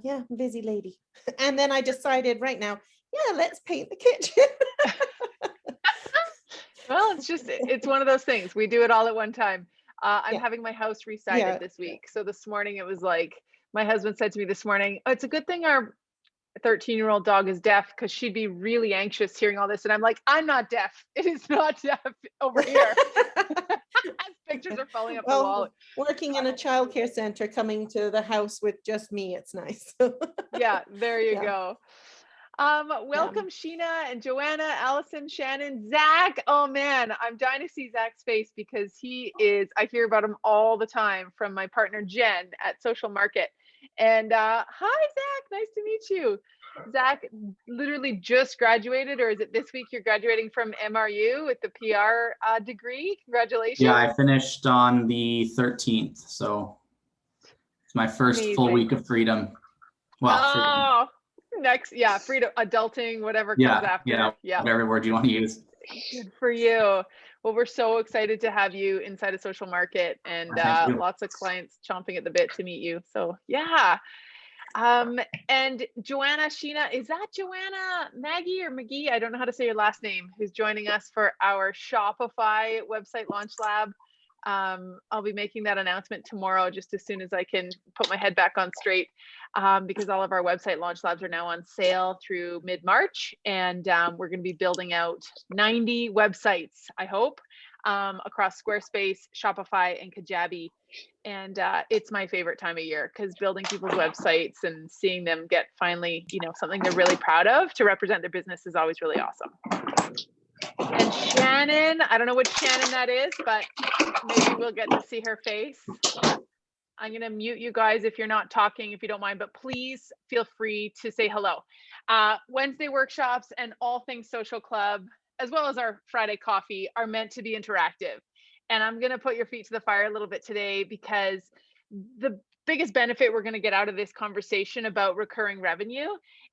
yeah, busy lady. And then I decided right now, yeah, let's paint the kitchen. Well, it's one of those things. We do it all at one time. I'm Yeah, having my house yeah. resided this week. So this morning it was like, my husband said to me this morning, oh, it's a good thing our 13-year-old dog is deaf because she'd be really anxious hearing all this. And I'm like, I'm not deaf. It is not deaf over here. As pictures are falling off the wall. Well, working in a childcare center, coming to the house with just me, it's nice. Yeah, there you Yeah, go. yeah. Welcome Sheena and Joanna, Allison, Shannon, Zach. Oh man, I'm dying to see Zach's face because I hear about him all the time from my partner Jen at Social Market. And hi Zach, nice to meet you. Zach literally just graduated, or is it this week you're graduating from MRU with the PR degree? Congratulations. Yeah, I finished on the 13th, so it's my first full Amazing. week of freedom. Well, freedom. Oh, next, yeah, freedom, adulting, whatever comes after. Yeah. Whatever word you want to use. Good for you. Well, we're so excited to have you inside of Social Market, and Thank you. lots of clients chomping at the bit to meet you. So yeah. And Joanna, Sheena, is that Joanna Maggie or McGee? I don't know how to say your last name, who's joining us for our Shopify website launch lab. I'll be making that announcement tomorrow, just as soon as I can put my head back on straight, because all of our website launch labs are now on sale through mid-March, and we're going to be building out 90 websites, I hope, across Squarespace, Shopify, and Kajabi. And it's my favorite time of year because building people's websites and seeing them get finally, something they're really proud of to represent their business is always really awesome. And Shannon, I don't know which Shannon that is, but maybe we'll get to see her face. I'm going to mute you guys if you're not talking, if you don't mind, but please feel free to say hello. Wednesday workshops and all things social club, as well as our Friday coffee, are meant to be interactive. And I'm going to put your feet to the fire a little bit today, because the biggest benefit we're going to get out of this conversation about recurring revenue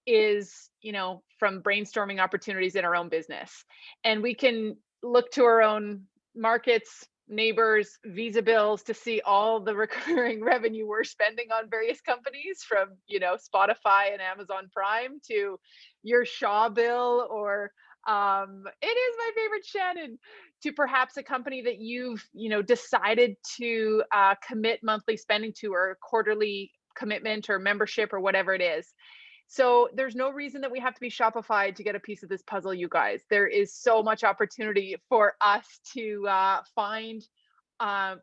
is, from brainstorming opportunities in our own business. And we can look to our own markets, neighbors, visa bills to see all the recurring revenue we're spending on various companies, from Spotify and Amazon Prime to your Shaw bill, or it is my favorite, Shannon, to perhaps a company that you've decided to commit monthly spending to, or quarterly commitment or membership or whatever it is. So there's no reason that we have to be Shopify to get a piece of this puzzle, you guys. There is so much opportunity for us to find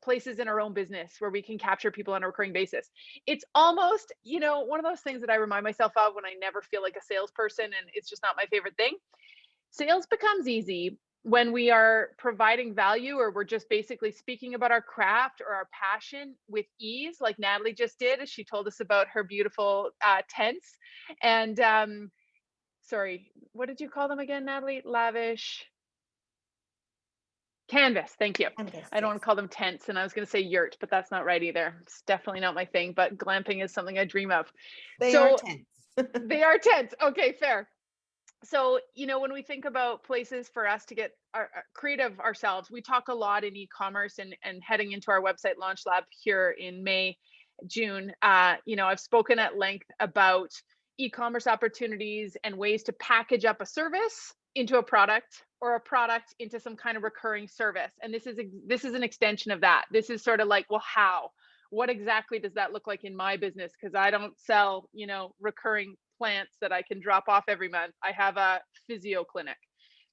places in our own business where we can capture people on a recurring basis. It's almost, one of those things that I remind myself of when I never feel like a salesperson and it's just not my favorite thing. Sales becomes easy when we are providing value, or we're just basically speaking about our craft or our passion with ease, like Natalie just did, as she told us about her beautiful tents. And sorry, what did you call them again, Natalie? Lavish canvas. Thank you. Canvas, I don't yes. want to call them tents, and I was going to say yurt, but that's not right either. It's definitely not my thing, but glamping is something I dream of. They are tents. They are tents. Okay, fair. So, when we think about places for us to get our creative ourselves, we talk a lot in e-commerce and heading into our website launch lab here in May, June. I've spoken at length about e-commerce opportunities and ways to package up a service into a product, or a product into some kind of recurring service. And this is an extension of that. This is sort of like, well, how? What exactly does that look like in my business? Because I don't sell, recurring plants that I can drop off every month. I have a physio clinic.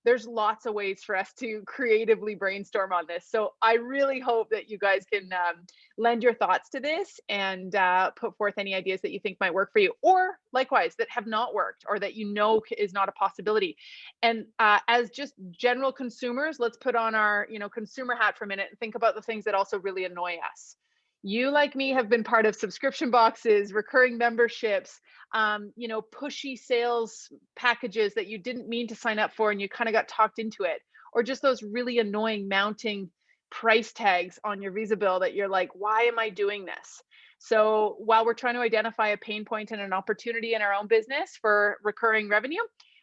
There's lots of ways for us to creatively brainstorm on this. So I really hope that you guys can lend your thoughts to this and put forth any ideas that you think might work for you, or likewise that have not worked, or that is not a possibility. And as just general consumers, let's put on our consumer hat for a minute and think about the things that also really annoy us. You, like me, have been part of subscription boxes, recurring memberships, pushy sales packages that you didn't mean to sign up for and you kind of got talked into it, or just those really annoying mounting price tags on your visa bill that you're like, why am I doing this? So while we're trying to identify a pain point and an opportunity in our own business for recurring revenue,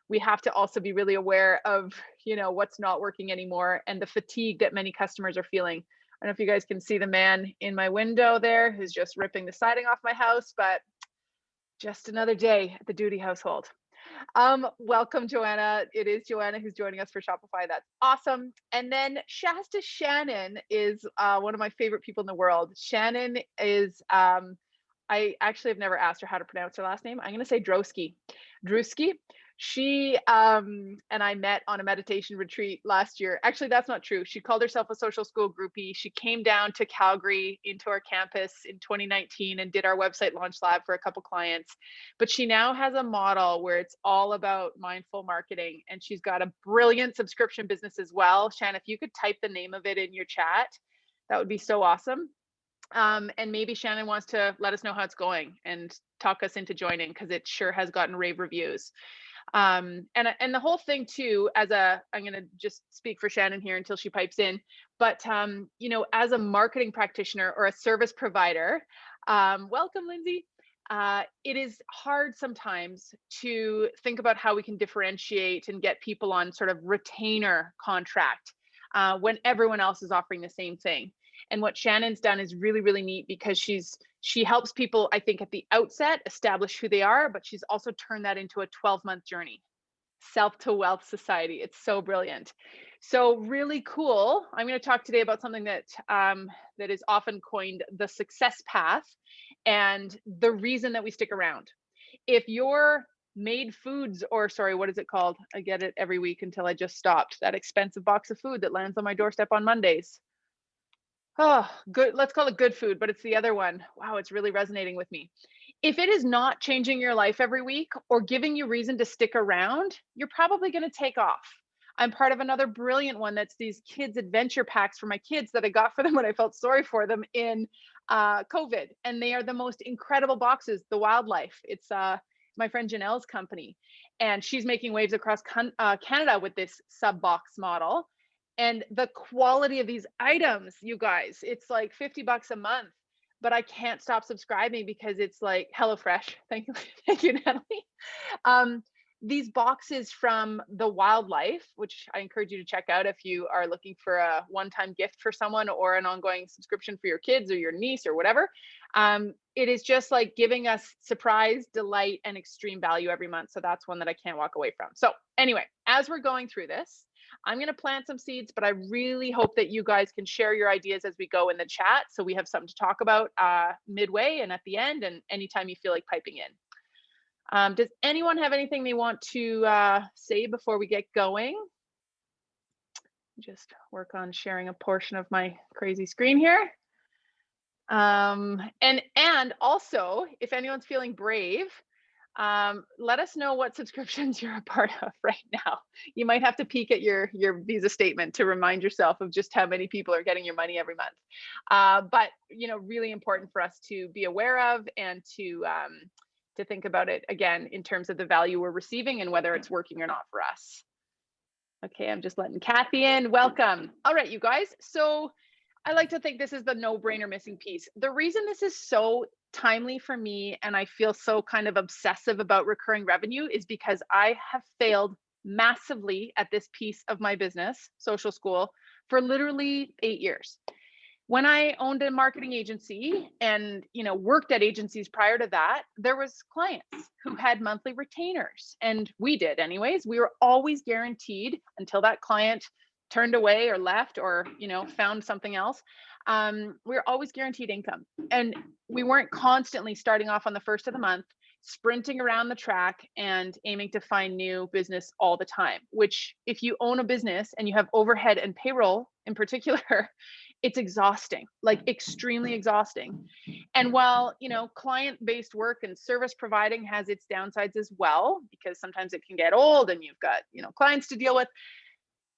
we have to also be really aware of, what's not working anymore and the fatigue that many customers are feeling. I don't know if you guys can see the man in my window there who's just ripping the siding off my house, but Just another day at the Doody household. Welcome, Joanna. It is Joanna who's joining us for Shopify. That's awesome. And then Shasta Shannon is one of my favorite people in the world. Shannon is, I actually have never asked her how to pronounce her last name. I'm going to say Drosky. Drusky. She and I met on a meditation retreat last year. Actually, that's not true. She called herself a social school groupie. She came down to Calgary into our campus in 2019 and did our website launch lab for a couple clients. But she now has a model where it's all about mindful marketing, and she's got a brilliant subscription business as well. Shannon, if you could type the name of it in your chat, that would be so awesome. And maybe Shannon wants to let us know how it's going and talk us into joining, because it sure has gotten rave reviews. And the whole thing too, I'm going to just speak for Shannon here until she pipes in, but you know, as a marketing practitioner or a service provider, welcome, Lindsay. It is hard sometimes to think about how we can differentiate and get people on sort of retainer contract when everyone else is offering the same thing. And what Shannon's done is really, really neat, because she helps people, I think, at the outset establish who they are, but she's also turned that into a 12-month journey. Self to Wealth Society. It's so brilliant. So really cool. I'm going to talk today about something that that is often coined the success path, and the reason that we stick around. If you're made foods, or sorry, what is it called? I get it every week until I just stopped. That expensive box of food that lands on my doorstep on Mondays. Oh, good. Let's call it good food, but it's the other one. Wow, it's really resonating with me. If it is not changing your life every week or giving you reason to stick around, you're probably going to take off. I'm part of another brilliant one that's these kids adventure packs for my kids that I got for them when I felt sorry for them in COVID. And they are the most incredible boxes, the wildlife. It's my friend Janelle's company, and she's making waves across Canada with this sub box model. And the quality of these items, you guys, it's like $50 a month, but I can't stop subscribing because it's like HelloFresh. Thank you. Thank you, Natalie. These boxes from the wildlife, which I encourage you to check out if you are looking for a one-time gift for someone or an ongoing subscription for your kids or your niece or whatever. It is just like giving us surprise, delight, and extreme value every month. So that's one that I can't walk away from. So anyway, as we're going through this, I'm going to plant some seeds, but I really hope that you guys can share your ideas as we go in the chat, so we have something to talk about midway and at the end, and anytime you feel like piping in. Does anyone have anything they want to say before we get going? Just work on sharing a portion of my crazy screen here. And also, if anyone's feeling brave, let us know what subscriptions you're a part of right now. You might have to peek at your visa statement to remind yourself of just how many people are getting your money every month. But you know, really important for us to be aware of, and to think about it again in terms of the value we're receiving and whether it's working or not for us. Okay, I'm just letting Kathy in. Welcome. All right, you guys. So I like to think this is the no-brainer missing piece. The reason this is so timely for me, and I feel so kind of obsessive about recurring revenue, is because I have failed massively at this piece of my business, social school, for literally 8 years. When I owned a marketing agency and, you know, worked at agencies prior to that, there was clients who had monthly retainers, and we did anyways. We were always guaranteed, until that client turned away or left or, you know, found something else. We were always guaranteed income, and we weren't constantly starting off on the first of the month, sprinting around the track and aiming to find new business all the time, which, if you own a business and you have overhead and payroll in particular, it's exhausting, like extremely exhausting. And while, you know, client-based work and service providing has its downsides as well, because sometimes it can get old and you've got, you know, clients to deal with,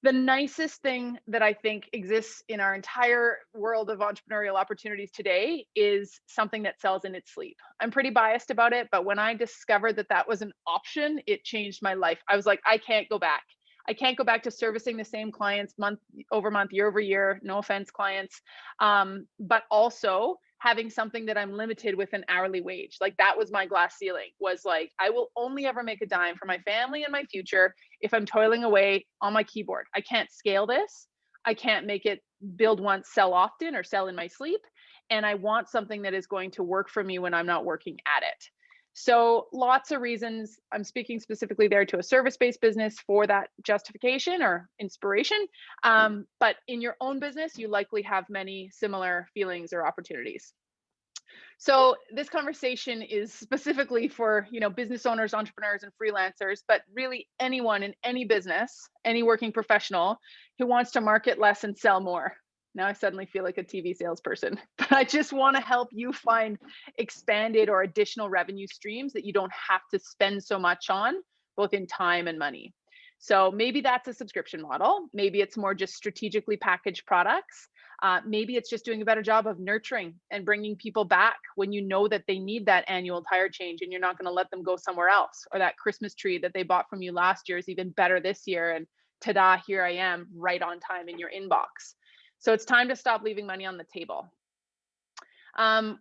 the nicest thing that I think exists in our entire world of entrepreneurial opportunities today is something that sells in its sleep. I'm pretty biased about it, but when I discovered that that was an option, it changed my life. I was like, I can't go back. I can't go back to servicing the same clients month over month, year over year. No offense, clients. But also having something that I'm limited with an hourly wage. Like, that was my glass ceiling, was like, I will only ever make a dime for my family and my future if I'm toiling away on my keyboard. I can't scale this. I can't make it build once, sell often, or sell in my sleep. And I want something that is going to work for me when I'm not working at it. So lots of reasons. I'm speaking specifically there to a service-based business for that justification or inspiration. But in your own business, you likely have many similar feelings or opportunities. So this conversation is specifically for, business owners, entrepreneurs, and freelancers, but really anyone in any business, any working professional who wants to market less and sell more. Now I suddenly feel like a TV salesperson, but I just want to help you find expanded or additional revenue streams that you don't have to spend so much on, both in time and money. So maybe that's a subscription model. Maybe it's more just strategically packaged products. Maybe it's just doing a better job of nurturing and bringing people back when you know that they need that annual tire change and you're not going to let them go somewhere else, or that Christmas tree that they bought from you last year is even better this year. And ta-da, here I am right on time in your inbox. So it's time to stop leaving money on the table.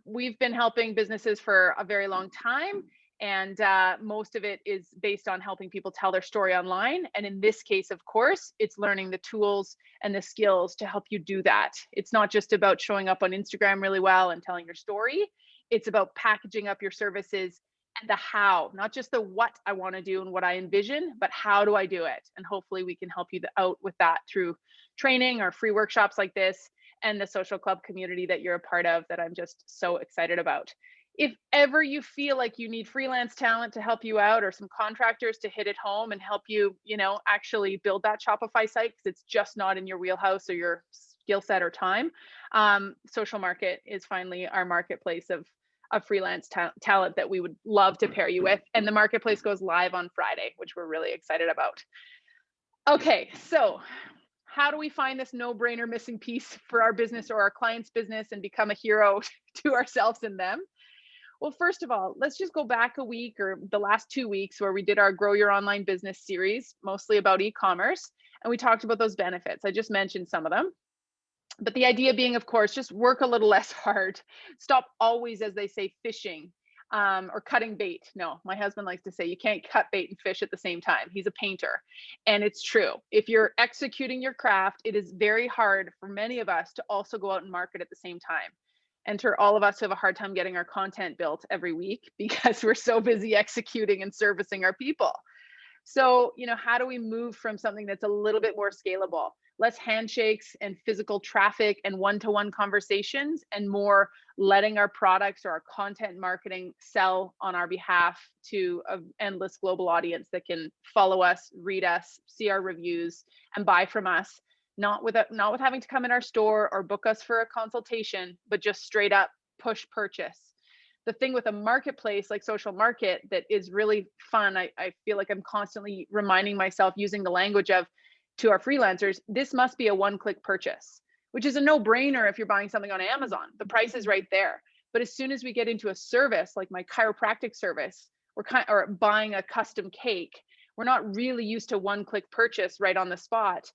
We've been helping businesses for a very long time. And most of it is based on helping people tell their story online. And in this case, of course, it's learning the tools and the skills to help you do that. It's not just about showing up on Instagram really well and telling your story. It's about packaging up your services and the how, not just the what I want to do and what I envision, but how do I do it? And hopefully we can help you out with that through training or free workshops like this and the social club community that you're a part of that I'm just so excited about. If ever you feel like you need freelance talent to help you out or some contractors to hit it home and help you, actually build that Shopify site because it's just not in your wheelhouse or your skill set or time, Social Market is finally our marketplace of freelance talent that we would love to pair you with. And the marketplace goes live on Friday, which we're really excited about. Okay, so how do we find this no-brainer missing piece for our business or our client's business and become a hero to ourselves and them? Well, first of all, let's just go back a week or the last 2 weeks where we did our Grow Your Online Business series, mostly about e-commerce, and we talked about those benefits. I just mentioned some of them. But the idea being, of course, just work a little less hard. Stop always, as they say, fishing or cutting bait. No, my husband likes to say you can't cut bait and fish at the same time. He's a painter. And it's true. If you're executing your craft, it is very hard for many of us to also go out and market at the same time. Enter all of us who have a hard time getting our content built every week because we're so busy executing and servicing our people. So, how do we move from something that's a little bit more scalable, less handshakes and physical traffic and one-to-one conversations, and more letting our products or our content marketing sell on our behalf to an endless global audience that can follow us, read us, see our reviews, and buy from us? Not with having to come in our store or book us for a consultation, but just straight up push purchase. The thing with a marketplace like Social Market that is really fun, I feel like I'm constantly reminding myself using the language of to our freelancers, this must be a one-click purchase, which is a no-brainer if you're buying something on Amazon. The price is right there. But as soon as we get into a service like my chiropractic service or buying a custom cake, we're not really used to one-click purchase right on the spot.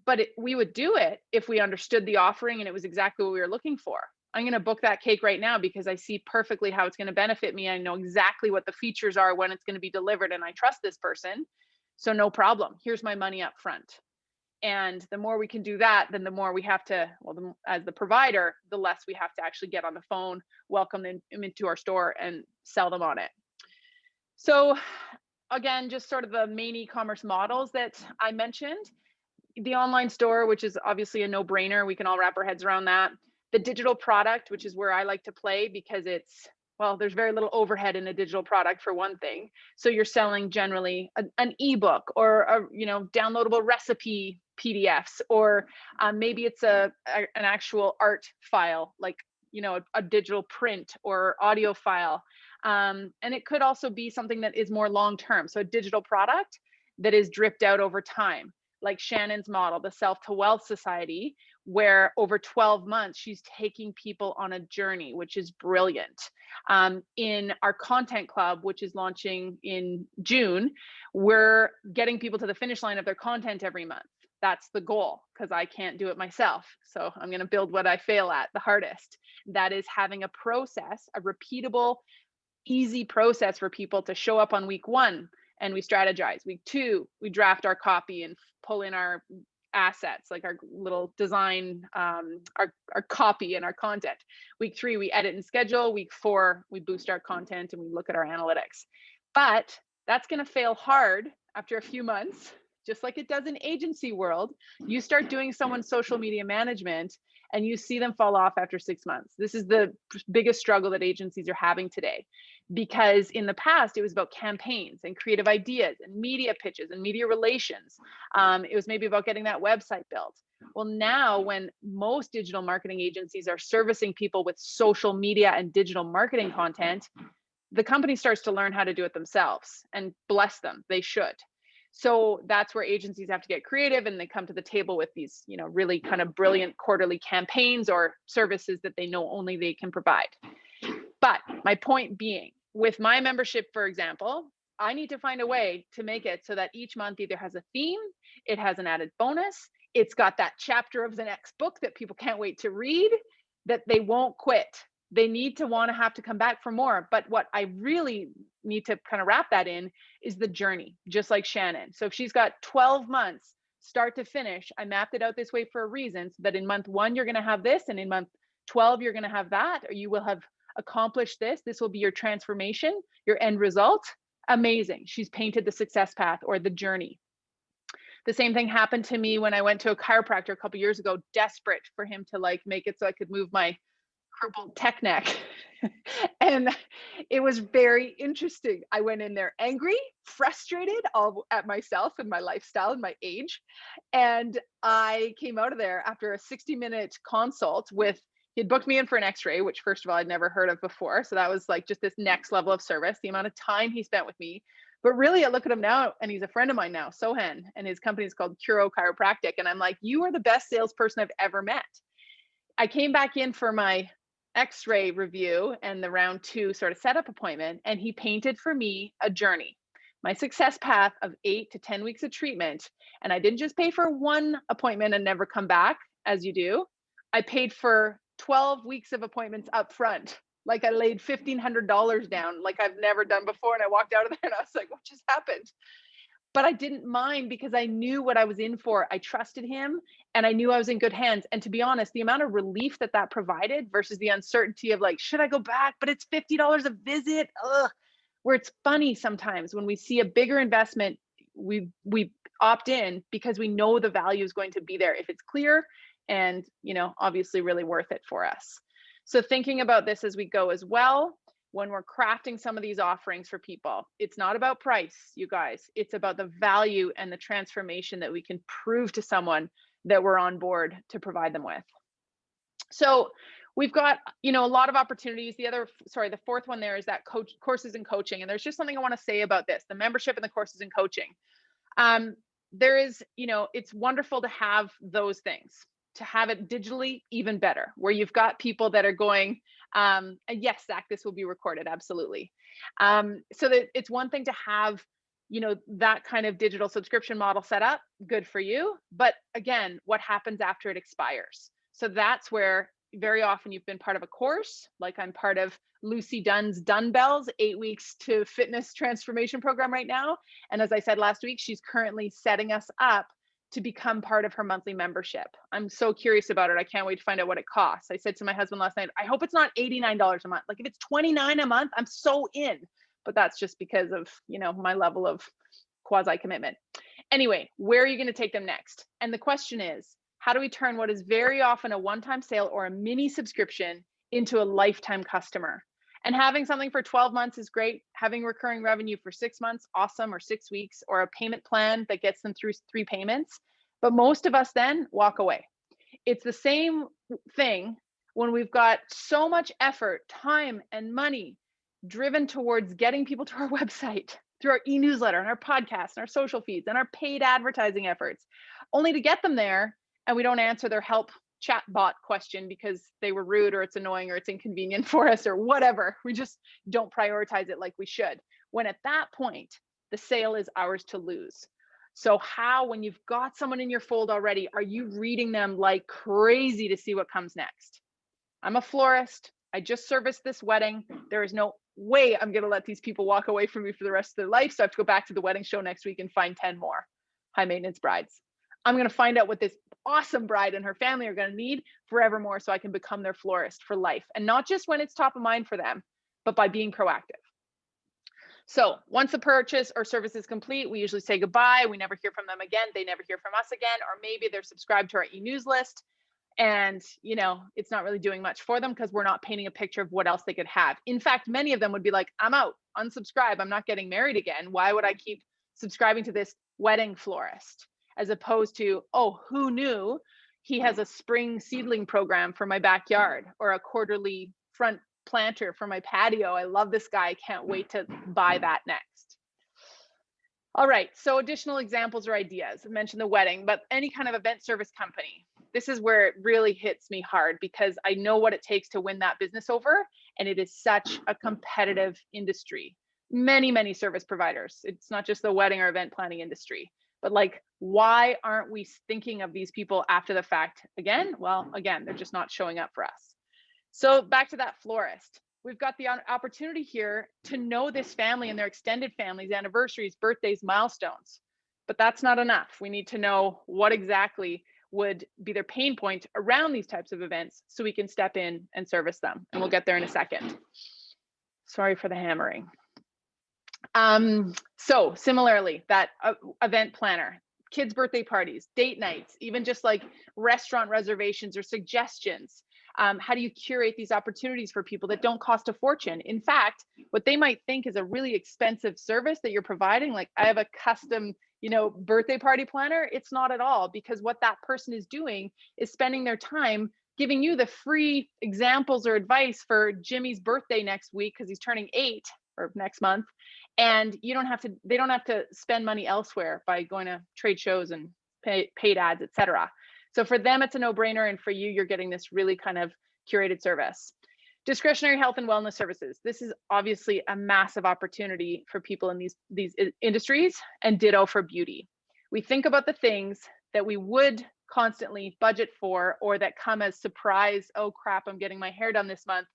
But we would do it if we understood the offering and it was exactly what we were looking for. I'm going to book that cake right now because I see perfectly how it's going to benefit me. I know exactly what the features are when it's going to be delivered, and I trust this person. So no problem. Here's my money up front. And the more we can do that, then the more we have to, as the provider, the less we have to actually get on the phone, welcome them into our store and sell them on it. So again, just sort of the main e-commerce models that I mentioned. The online store, which is obviously a no-brainer. We can all wrap our heads around that. The digital product, which is where I like to play because there's very little overhead in a digital product for one thing. So you're selling generally an ebook or downloadable recipe PDFs, or maybe it's an actual art file, like a digital print or audio file. And it could also be something that is more long-term. So a digital product that is dripped out over time, like Shannon's model, the Self to Wealth Society, where over 12 months, she's taking people on a journey, which is brilliant. In our content club, which is launching in June, we're getting people to the finish line of their content every month. That's the goal, because I can't do it myself. So I'm going to build what I fail at the hardest. That is having a process, a repeatable, easy process for people to show up on week 1. And we strategize. Week 2, we draft our copy and pull in our assets, like our little design, our copy and our content. Week 3, we edit and schedule. Week 4, we boost our content and we look at our analytics. But that's going to fail hard after a few months, just like it does in agency world. You start doing someone's social media management and you see them fall off after 6 months. This is the biggest struggle that agencies are having today, because in the past it was about campaigns and creative ideas and media pitches and media relations. It was maybe about getting that website built. Well, now when most digital marketing agencies are servicing people with social media and digital marketing content, the company starts to learn how to do it themselves, and bless them, they should. So that's where agencies have to get creative, and they come to the table with these, really kind of brilliant quarterly campaigns or services that they know only they can provide. But my point being, with my membership, for example, I need to find a way to make it so that each month either has a theme, it has an added bonus, it's got that chapter of the next book that people can't wait to read, that they won't quit. They need to want to have to come back for more. But what I really need to kind of wrap that in is the journey, just like Shannon. So if she's got 12 months, start to finish, I mapped it out this way for a reason, so that in month 1, you're going to have this, and in month 12, you're going to have that, or you will have accomplished this. This will be your transformation, your end result. Amazing. She's painted the success path or the journey. The same thing happened to me when I went to a chiropractor a couple years ago, desperate for him to make it so I could move my crippled tech neck. And it was very interesting. I went in there angry, frustrated all at myself and my lifestyle and my age. And I came out of there after a 60-minute consult with, he had booked me in for an x-ray, which first of all, I'd never heard of before. So that was just this next level of service, the amount of time he spent with me. But really, I look at him now, and he's a friend of mine now, Sohan, and his company is called Chiro Chiropractic. And I'm like, you are the best salesperson I've ever met. I came back in for my x-ray review and the round 2 sort of setup appointment, and he painted for me a journey, my success path of 8 to 10 weeks of treatment. And I didn't just pay for one appointment and never come back, as you do. I paid for 12 weeks of appointments up front. I laid $1,500 down, like I've never done before. And I walked out of there and I was like, what just happened? But I didn't mind, because I knew what I was in for. I trusted him, and I knew I was in good hands. And to be honest, the amount of relief that provided versus the uncertainty of should I go back? But it's $50 a visit. Ugh. Where it's funny sometimes when we see a bigger investment, we opt in because we know the value is going to be there if it's clear and, obviously really worth it for us. So thinking about this as we go as well, when we're crafting some of these offerings for people, it's not about price, you guys. It's about the value and the transformation that we can prove to someone that we're on board to provide them with. So we've got, a lot of opportunities. The fourth one there is that courses and coaching. And there's just something I want to say about this, the membership and the courses and coaching. There is, it's wonderful to have those things. To have it digitally, even better, where you've got people that are going, yes, Zach, this will be recorded, absolutely. So that it's one thing to have, that kind of digital subscription model set up, good for you. But again, what happens after it expires? So that's where very often you've been part of a course, like I'm part of Lucy Dunn's Dumbbells 8 weeks to fitness transformation program right now. And as I said last week, she's currently setting us up to become part of her monthly membership. I'm so curious about it. I can't wait to find out what it costs. I said to my husband last night, I hope it's not $89 a month. If it's $29 a month, I'm so in. But that's just because of, my level of quasi commitment. Anyway, where are you going to take them next? And the question is, how do we turn what is very often a one-time sale or a mini subscription into a lifetime customer? And having something for 12 months is great. Having recurring revenue for 6 months, awesome, or 6 weeks, or a payment plan that gets them through 3 payments. But most of us then walk away. It's the same thing when we've got so much effort, time, and money driven towards getting people to our website through our e-newsletter and our podcast and our social feeds and our paid advertising efforts, only to get them there and we don't answer their help chat bot question because they were rude or it's annoying or it's inconvenient for us or whatever. We just don't prioritize it like we should. When at that point, the sale is ours to lose. So how, when you've got someone in your fold already, are you reading them like crazy to see what comes next? I'm a florist. I just serviced this wedding. There is no way I'm going to let these people walk away from me for the rest of their life. So I have to go back to the wedding show next week and find 10 more high maintenance brides. I'm going to find out what this awesome bride and her family are going to need forevermore so I can become their florist for life. And not just when it's top of mind for them, but by being proactive. So once the purchase or service is complete, we usually say goodbye. We never hear from them again. They never hear from us again. Or maybe they're subscribed to our e-news list and, you know, it's not really doing much for them because we're not painting a picture of what else they could have. In fact, many of them would be like, I'm out, unsubscribe. I'm not getting married again. Why would I keep subscribing to this wedding florist? As opposed to, oh, who knew he has a spring seedling program for my backyard or a quarterly front planter for my patio. I love this guy. I can't wait to buy that next. All right, so additional examples or ideas. I mentioned the wedding, but any kind of event service company. This is where it really hits me hard because I know what it takes to win that business over, and it is such a competitive industry. Many, many service providers. It's not just the wedding or event planning industry, but like, why aren't we thinking of these people after the fact again? Well, again, they're just not showing up for us. So back to that florist. We've got the opportunity here to know this family and their extended families, anniversaries, birthdays, milestones. But that's not enough. We need to know what exactly would be their pain point around these types of events so we can step in and service them. And we'll get there in a second. Sorry for the hammering. So similarly, that event planner, kids' birthday parties, date nights, even just like restaurant reservations or suggestions. How do you curate these opportunities for people that don't cost a fortune? In fact, what they might think is a really expensive service that you're providing, like I have a custom, you know, birthday party planner. It's not at all, because what that person is doing is spending their time giving you the free examples or advice for Jimmy's birthday next week because he's turning 8 or next month. And you don't have to, they don't have to spend money elsewhere by going to trade shows and paid ads, etc. So for them, it's a no-brainer. And for you, you're getting this really kind of curated service. Discretionary health and wellness services. This is obviously a massive opportunity for people in these industries, and ditto for beauty. We think about the things that we would constantly budget for or that come as surprise. Oh crap, I'm getting my hair done this month.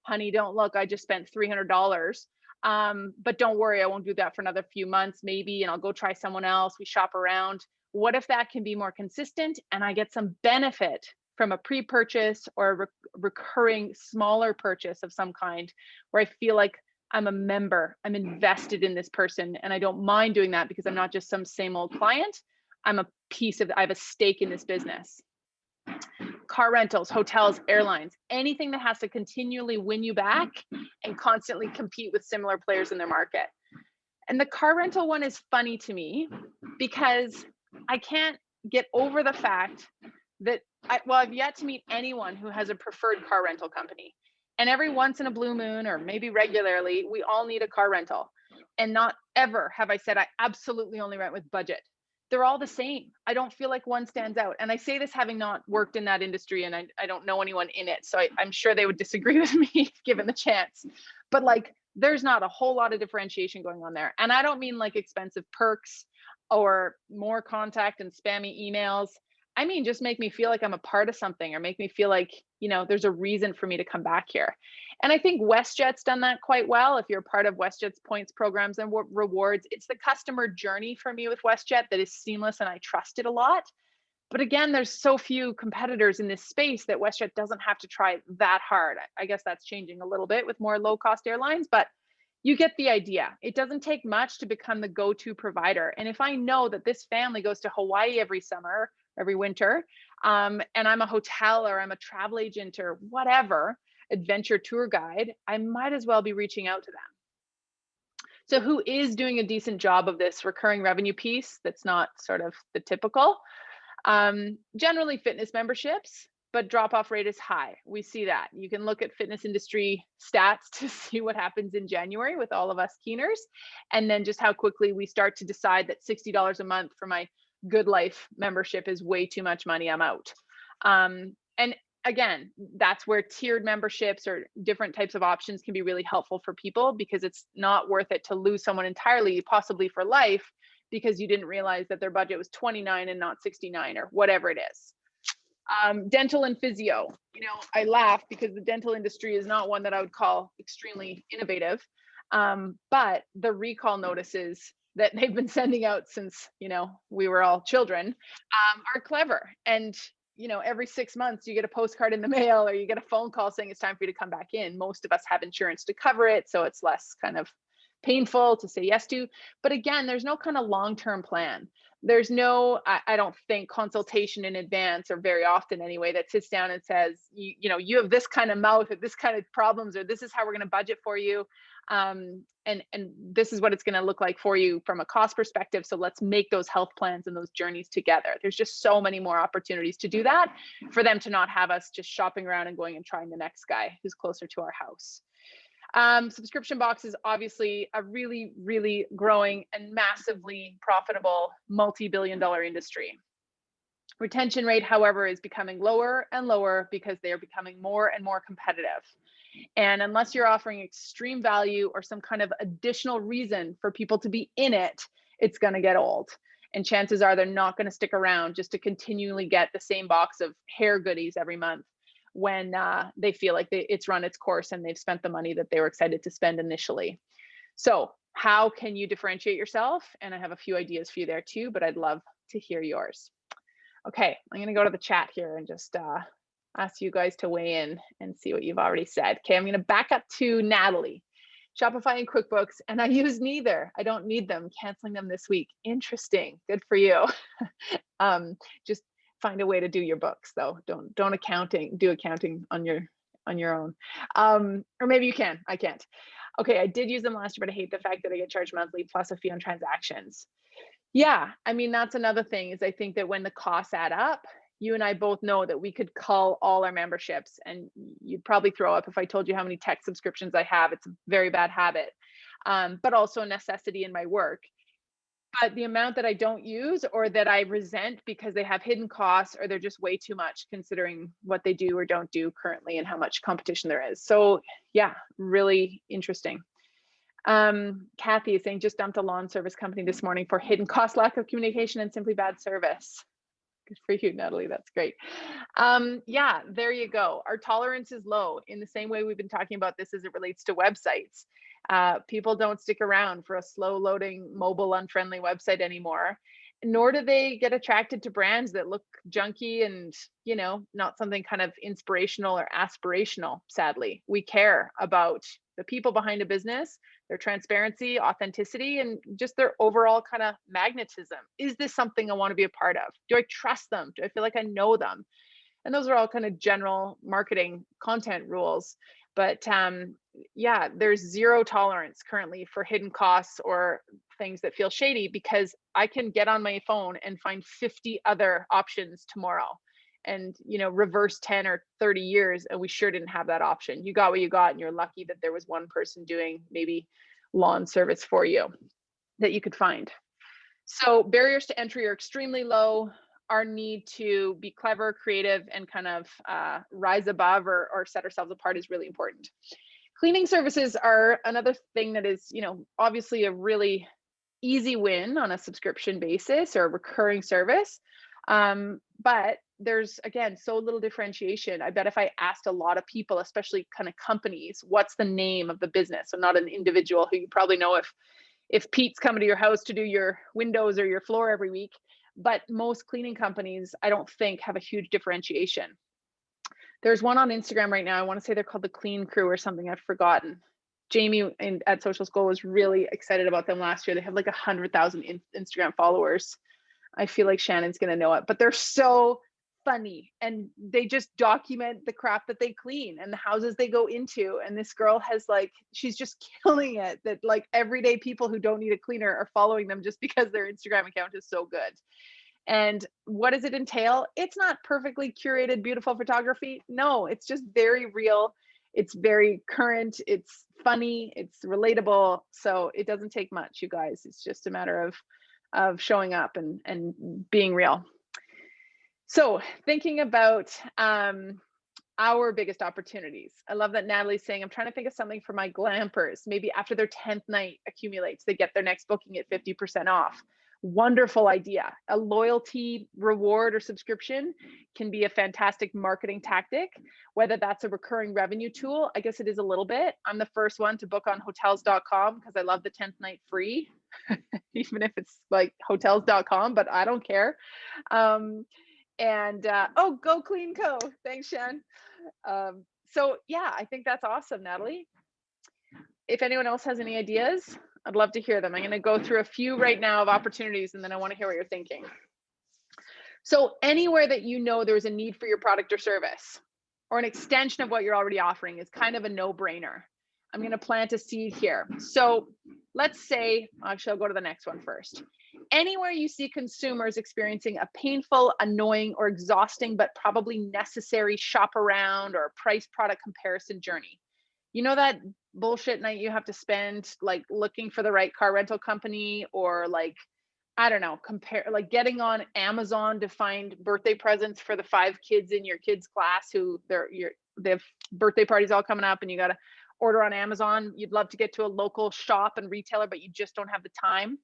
Honey, don't look, I just spent $300. But don't worry, I won't do that for another few months maybe, and I'll go try someone else. We shop around. What if that can be more consistent and I get some benefit from a pre-purchase or a recurring smaller purchase of some kind, where I feel like I'm a member, I'm invested in this person, and I don't mind doing that because I'm not just some same old client. I'm a piece of, I have a stake in this business. Car rentals, hotels, airlines, anything that has to continually win you back and constantly compete with similar players in their market. And the car rental one is funny to me because I can't get over the fact that I've yet to meet anyone who has a preferred car rental company. And every once in a blue moon, or maybe regularly, we all need a car rental. And not ever have I said I absolutely only rent with budget. They're all the same. I don't feel like one stands out. And I say this having not worked in that industry, and I don't know anyone in it. So I'm sure they would disagree with me given the chance. But like, there's not a whole lot of differentiation going on there. And I don't mean like expensive perks or more contact and spammy emails. I mean, just make me feel like I'm a part of something, or make me feel like, you know, there's a reason for me to come back here. And I think WestJet's done that quite well. If you're part of WestJet's points programs and rewards, it's the customer journey for me with WestJet that is seamless and I trust it a lot. But again, there's so few competitors in this space that WestJet doesn't have to try that hard. I guess that's changing a little bit with more low-cost airlines, but you get the idea. It doesn't take much to become the go-to provider. And if I know that this family goes to Hawaii every summer, every winter, and I'm a hotel or I'm a travel agent or whatever, adventure tour guide, I might as well be reaching out to them. So who is doing a decent job of this recurring revenue piece that's not sort of the typical? Generally fitness memberships, but drop-off rate is high. We see that. You can look at fitness industry stats to see what happens in January with all of us keeners, and then just how quickly we start to decide that $60 a month for my Good Life membership is way too much money, I'm out. And again, that's where tiered memberships or different types of options can be really helpful for people, because it's not worth it to lose someone entirely, possibly for life, because you didn't realize that their budget was 29 and not 69 or whatever it is. Dental and physio, you know, I laugh because the dental industry is not one that I would call extremely innovative, but the recall notices that they've been sending out since, we were all children, are clever. And, every 6 months you get a postcard in the mail or you get a phone call saying it's time for you to come back in. Most of us have insurance to cover it, so it's less kind of painful to say yes to. But again, there's no kind of long-term plan. There's no, I don't think, consultation in advance, or very often anyway, that sits down and says, you have this kind of mouth or this kind of problems, or this is how we're going to budget for you. And this is what it's going to look like for you from a cost perspective. So let's make those health plans and those journeys together. There's just so many more opportunities to do that, for them to not have us just shopping around and going and trying the next guy who's closer to our house. Subscription box is obviously a really, really growing and massively profitable multi-billion-dollar industry. Retention rate, however, is becoming lower and lower because they are becoming more and more competitive. And unless you're offering extreme value or some kind of additional reason for people to be in it, it's going to get old. And chances are they're not going to stick around just to continually get the same box of hair goodies every month, when they feel like it's run its course and they've spent the money that they were excited to spend initially. So how can you differentiate yourself? And I have a few ideas for you there too, but I'd love to hear yours. Okay, I'm gonna go to the chat here and just ask you guys to weigh in and see what you've already said. Okay, I'm gonna back up to Natalie. Shopify and QuickBooks, and I use neither. I don't need them, canceling them this week. Interesting, good for you. Just find a way to do your books though. Don't do accounting on your own. Or maybe you can, I can't. Okay, I did use them last year, but I hate the fact that I get charged monthly plus a fee on transactions. Yeah, I mean, that's another thing, is I think that when the costs add up, you and I both know that we could cull all our memberships, and you'd probably throw up if I told you how many tech subscriptions I have. It's a very bad habit, but also a necessity in my work. But the amount that I don't use, or that I resent because they have hidden costs, or they're just way too much considering what they do or don't do currently and how much competition there is. So yeah, really interesting. Kathy is saying, just dumped a lawn service company this morning for hidden cost, lack of communication, and simply bad service. Good for you, Natalie. That's great. Yeah, there you go. Our tolerance is low, in the same way we've been talking about this as it relates to websites. People don't stick around for a slow loading, mobile, unfriendly website anymore, nor do they get attracted to brands that look junky and, not something kind of inspirational or aspirational. Sadly, we care about the people behind a business, their transparency, authenticity, and just their overall kind of magnetism. Is this something I want to be a part of? Do I trust them? Do I feel like I know them? And those are all kind of general marketing content rules. But yeah, there's zero tolerance currently for hidden costs or things that feel shady, because I can get on my phone and find 50 other options tomorrow, and reverse 10 or 30 years, and we sure didn't have that option. You got what you got, and you're lucky that there was one person doing maybe lawn service for you that you could find. So barriers to entry are extremely low. Our need to be clever, creative, and kind of rise above or set ourselves apart is really important. Cleaning services are another thing that is, obviously a really easy win on a subscription basis or a recurring service. But there's, again, so little differentiation. I bet if I asked a lot of people, especially kind of companies, what's the name of the business? So not an individual who you probably know if Pete's coming to your house to do your windows or your floor every week. But most cleaning companies, I don't think, have a huge differentiation. There's one on Instagram right now. I want to say they're called the Clean Crew or something. I've forgotten. Jamie at Social School was really excited about them last year. They have like 100,000 Instagram followers. I feel like Shannon's going to know it, but they're so funny, and they just document the crap that they clean and the houses they go into. And this girl has she's just killing it, that everyday people who don't need a cleaner are following them just because their Instagram account is so good. And what does it entail? It's not perfectly curated, beautiful photography. No, it's just very real. It's very current. It's funny. It's relatable. So it doesn't take much, you guys. It's just a matter of showing up and being real. So thinking about our biggest opportunities. I love that Natalie's saying, I'm trying to think of something for my glampers. Maybe after their 10th night accumulates, they get their next booking at 50% off. Wonderful idea. A loyalty reward or subscription can be a fantastic marketing tactic. Whether that's a recurring revenue tool, I guess it is a little bit. I'm the first one to book on hotels.com because I love the 10th night free. even if it's like hotels.com, but I don't care. Oh, Go Clean Co. Thanks, Shan. So yeah, I think that's awesome, Natalie. If anyone else has any ideas, I'd love to hear them. I'm going to go through a few right now of opportunities, and then I want to hear what you're thinking. So anywhere that you know there's a need for your product or service, or an extension of what you're already offering, is kind of a no-brainer. I'm going to plant a seed here. So let's say, actually, I'll go to the next one first. Anywhere you see consumers experiencing a painful, annoying, or exhausting, but probably necessary shop around or price product comparison journey. You know that bullshit night you have to spend like looking for the right car rental company, or like, I don't know, like getting on Amazon to find birthday presents for the 5 kids in your kids' class who they have birthday parties all coming up, and you got to order on Amazon. You'd love to get to a local shop and retailer, but you just don't have the time.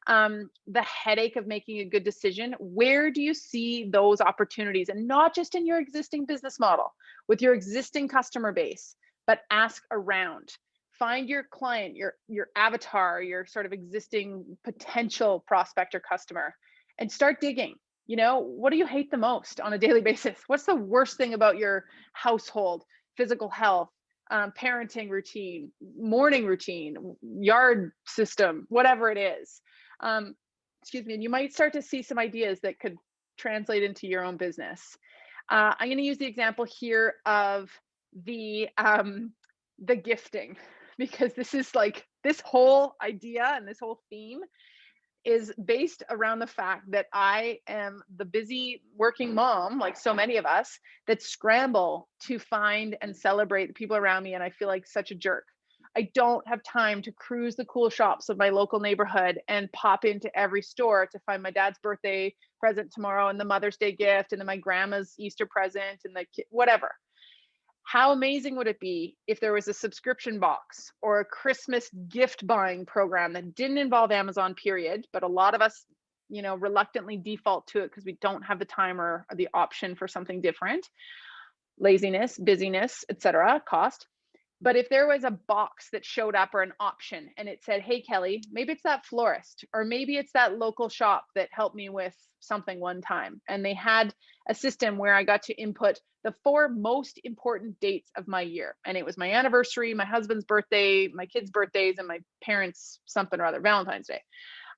The headache of making a good decision. Where do you see those opportunities? And not just in your existing business model with your existing customer base, but ask around. Find your client, your avatar, your sort of existing potential prospect or customer, and start digging. You know, what do you hate the most on a daily basis? What's the worst thing about your household, physical health, parenting routine, morning routine, yard system, whatever it is? Excuse me. And you might start to see some ideas that could translate into your own business. I'm going to use the example here of the gifting, because this is like, this whole idea and this whole theme is based around the fact that I am the busy working mom, like so many of us, that scramble to find and celebrate the people around me. And I feel like such a jerk. I don't have time to cruise the cool shops of my local neighborhood and pop into every store to find my dad's birthday present tomorrow, and the Mother's Day gift, and then my grandma's Easter present, and the whatever. How amazing would it be if there was a subscription box or a Christmas gift buying program that didn't involve Amazon, period, but a lot of us, you know, reluctantly default to it because we don't have the time or the option for something different. Laziness, busyness, etc., cost. But if there was a box that showed up, or an option, and it said, hey, Kelly, maybe it's that florist, or maybe it's that local shop that helped me with something one time. And they had a system where I got to input the 4 most important dates of my year. And it was my anniversary, my husband's birthday, my kids' birthdays, and my parents' something or other, Valentine's Day.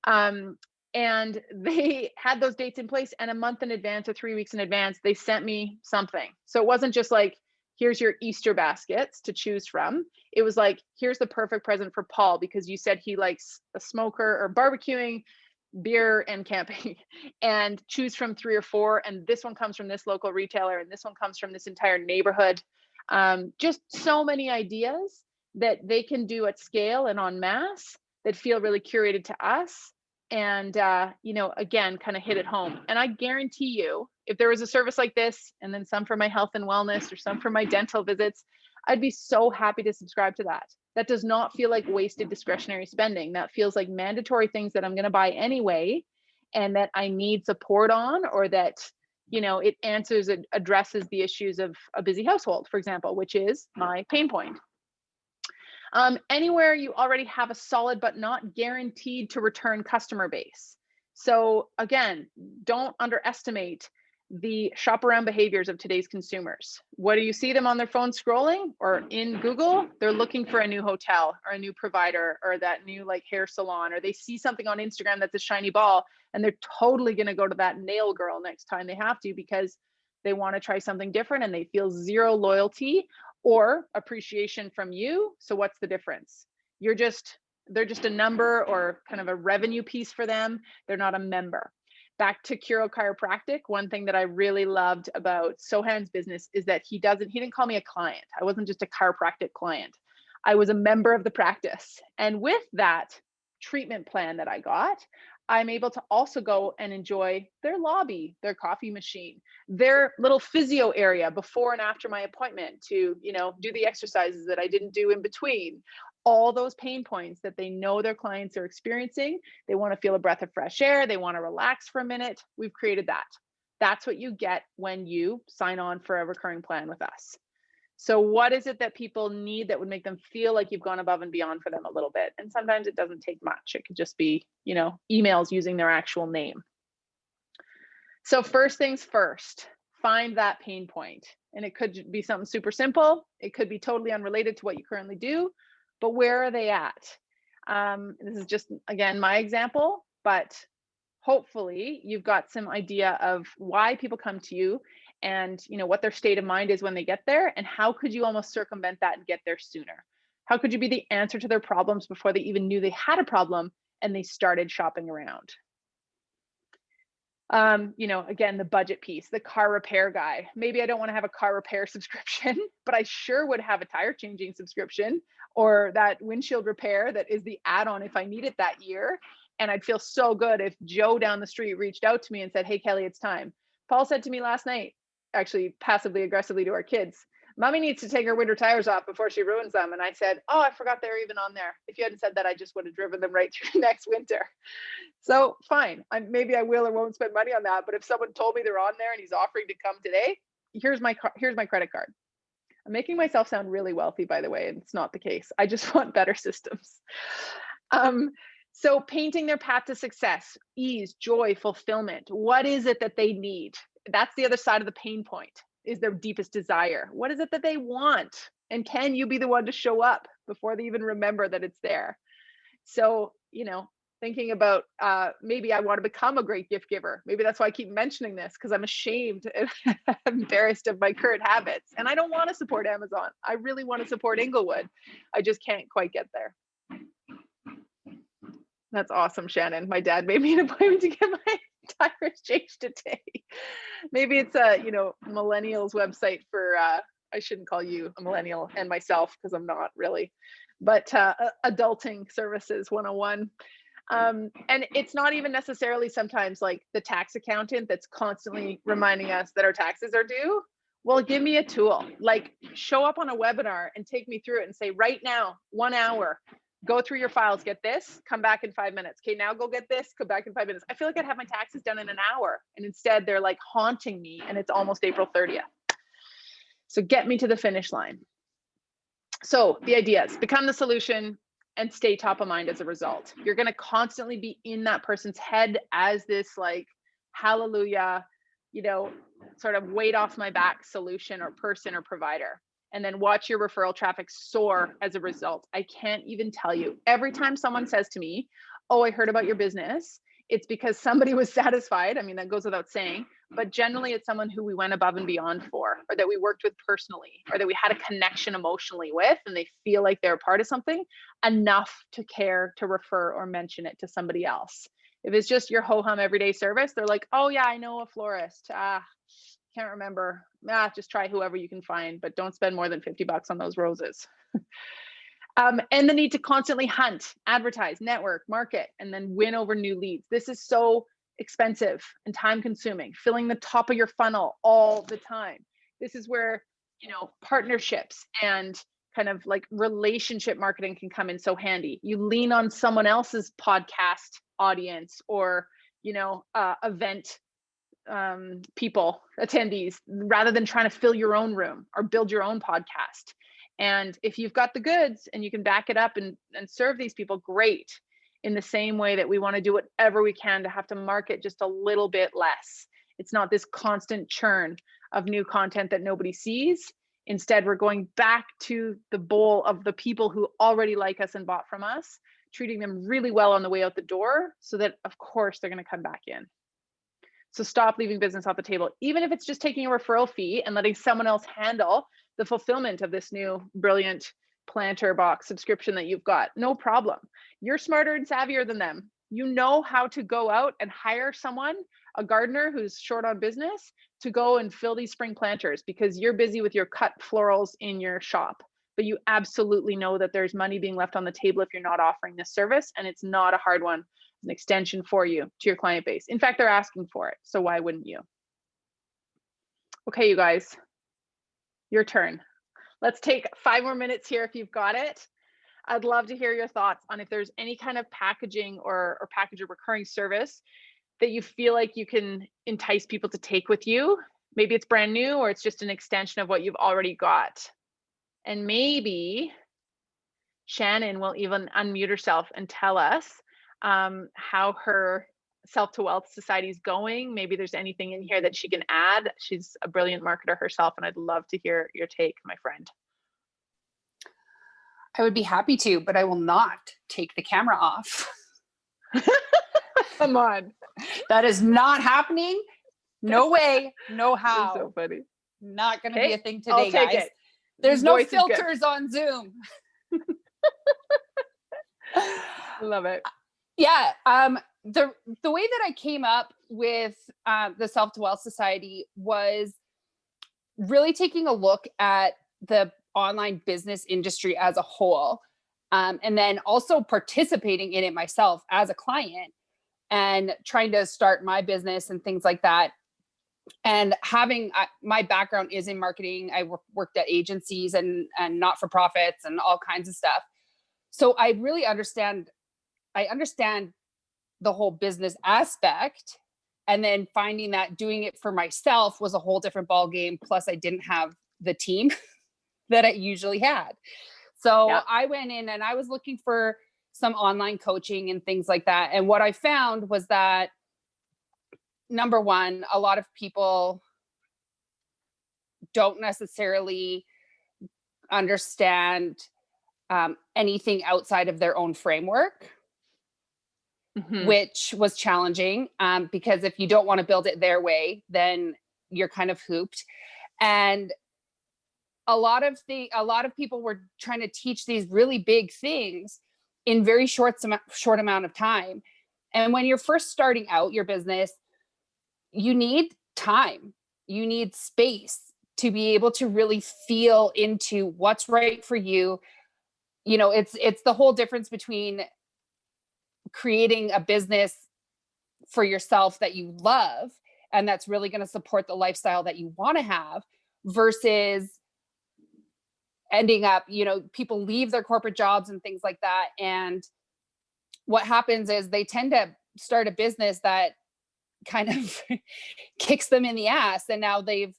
And they had those dates in place, and a month in advance or 3 weeks in advance, they sent me something. So it wasn't just like, here's your Easter baskets to choose from. It was like, here's the perfect present for Paul, because you said he likes a smoker or barbecuing, beer, and camping, and choose from 3 or 4. And this one comes from this local retailer, and this one comes from this entire neighborhood. Just so many ideas that they can do at scale and en masse that feel really curated to us. And, you know, again, kind of hit it home. And I guarantee you, if there was a service like this, and then some for my health and wellness, or some for my dental visits, I'd be so happy to subscribe to that. That does not feel like wasted discretionary spending. That feels like mandatory things that I'm going to buy anyway, and that I need support on, or that, you know, it addresses the issues of a busy household, for example, which is my pain point. Anywhere you already have a solid but not guaranteed to return customer base. So again, don't underestimate the shop around behaviors of today's consumers. What do you see them on their phone scrolling, or in Google? They're looking for a new hotel or a new provider, or that new like hair salon, or they see something on Instagram that's a shiny ball, and they're totally going to go to that nail girl next time they have to, because they want to try something different and they feel zero loyalty or appreciation from you. So what's the difference? They're just a number, or kind of a revenue piece for them. They're not a member. Back to Chiro Chiropractic, one thing that I really loved about Sohan's business is that he didn't call me a client. I wasn't just a chiropractic client. I was a member of the practice. And with that treatment plan that I got, I'm able to also go and enjoy their lobby, their coffee machine, their little physio area before and after my appointment to, you know, do the exercises that I didn't do in between. All those pain points that they know their clients are experiencing. They want to feel a breath of fresh air. They want to relax for a minute. We've created that. That's what you get when you sign on for a recurring plan with us. So what is it that people need that would make them feel like you've gone above and beyond for them a little bit? And sometimes it doesn't take much. It could just be, emails using their actual name. So first things first, find that pain point. And it could be something super simple. It could be totally unrelated to what you currently do, but where are they at? This is just, again, my example, but hopefully you've got some idea of why people come to you and what their state of mind is when they get there, and how could you almost circumvent that and get there sooner? How could you be the answer to their problems before they even knew they had a problem and they started shopping around? Again, the budget piece, the car repair guy. Maybe I don't want to have a car repair subscription, but I sure would have a tire changing subscription, or that windshield repair that is the add-on if I need it that year. And I'd feel so good if Joe down the street reached out to me and said, "Hey, Kelly, it's time." Paul said to me last night, actually passively aggressively to our kids, "Mommy needs to take her winter tires off before she ruins them." And I said, "Oh, I forgot they were even on there. If you hadn't said that, I just would have driven them right through next winter." So fine, maybe I will or won't spend money on that. But if someone told me they're on there and he's offering to come today, here's my credit card. I'm making myself sound really wealthy, by the way, and it's not the case. I just want better systems. So painting their path to success, ease, joy, fulfillment. What is it that they need? That's the other side of the pain point, is their deepest desire. What is it that they want? And can you be the one to show up before they even remember that it's there? So, thinking about maybe I want to become a great gift giver. Maybe that's why I keep mentioning this, because I'm ashamed and embarrassed of my current habits. And I don't want to support Amazon. I really want to support Inglewood. I just can't quite get there. That's awesome, Shannon. My dad made me an appointment to get my tires changed today. Maybe it's a, millennials website for, I shouldn't call you a millennial and myself, because I'm not really, but adulting services 101. And it's not even necessarily sometimes like the tax accountant that's constantly reminding us that our taxes are due. Well, give me a tool, like show up on a webinar and take me through it and say, right now, 1 hour, go through your files, get this, come back in 5 minutes. Okay, now go get this, come back in 5 minutes. I feel like I'd have my taxes done in an hour. And instead they're like haunting me, and it's almost April 30th. So get me to the finish line. So the idea is become the solution and stay top of mind as a result. You're going to constantly be in that person's head as this like, hallelujah, sort of weight off my back solution or person or provider. And then watch your referral traffic soar as a result. I can't even tell you. Every time someone says to me, "Oh, I heard about your business," it's because somebody was satisfied. I mean, that goes without saying, but generally it's someone who we went above and beyond for, or that we worked with personally, or that we had a connection emotionally with, and they feel like they're a part of something enough to care to refer or mention it to somebody else. If it's just your ho-hum everyday service, they're like, "Oh yeah, I know a florist. Can't remember. Just try whoever you can find, but don't spend more than $50 on those roses." And the need to constantly hunt, advertise, network, market, and then win over new leads. This is so expensive and time consuming, filling the top of your funnel all the time. This is where, partnerships and kind of like relationship marketing can come in so handy. You lean on someone else's podcast audience or, event people, attendees, rather than trying to fill your own room or build your own podcast. And if you've got the goods and you can back it up and serve these people, great. In the same way that we want to do whatever we can to have to market just a little bit less. It's not this constant churn of new content that nobody sees. Instead, we're going back to the bowl of the people who already like us and bought from us, treating them really well on the way out the door so that, of course, they're going to come back in. So stop leaving business off the table, even if it's just taking a referral fee and letting someone else handle the fulfillment of this new brilliant planter box subscription that you've got. No problem. You're smarter and savvier than them. You know how to go out and hire someone, a gardener who's short on business, to go and fill these spring planters because you're busy with your cut florals in your shop. But you absolutely know that there's money being left on the table if you're not offering this service, and it's not a hard one. It's an extension for you to your client base. In fact, they're asking for it, so why wouldn't you? Okay, you guys, your turn. Let's take 5 more minutes here if you've got it. I'd love to hear your thoughts on if there's any kind of packaging or package or recurring service that you feel like you can entice people to take with you. Maybe it's brand new or it's just an extension of what you've already got. And maybe Shannon will even unmute herself and tell us how her Self to Wealth Society is going. Maybe there's anything in here that she can add. She's a brilliant marketer herself, and I'd love to hear your take, my friend. I would be happy to, but I will not take the camera off. Come on. That is not happening. No way, no how. You're so funny. Not going to be a thing today, I'll take guys. it. There's no Voice is good. filters on Zoom. Love it. Yeah. The way that I came up with the Self to Wealth Society was really taking a look at the online business industry as a whole, and then also participating in it myself as a client and trying to start my business and things like that. And having my background is in marketing. I worked at agencies and not-for-profits and all kinds of stuff. So I really understand the whole business aspect, and then finding that doing it for myself was a whole different ball game. Plus I didn't have the team that I usually had. So Yeah. I went in and I was looking for some online coaching and things like that. And what I found was that, number one, a lot of people don't necessarily understand anything outside of their own framework, which was challenging, because if you don't want to build it their way, then you're kind of hooped. And a lot of people were trying to teach these really big things in very short amount of time. And when you're first starting out your business, you need time, you need space to be able to really feel into what's right for you. You know, it's the whole difference between creating a business for yourself that you love and that's really going to support the lifestyle that you want to have, versus ending up, people leave their corporate jobs and things like that. And what happens is they tend to start a business that kind of kicks them in the ass. And now they've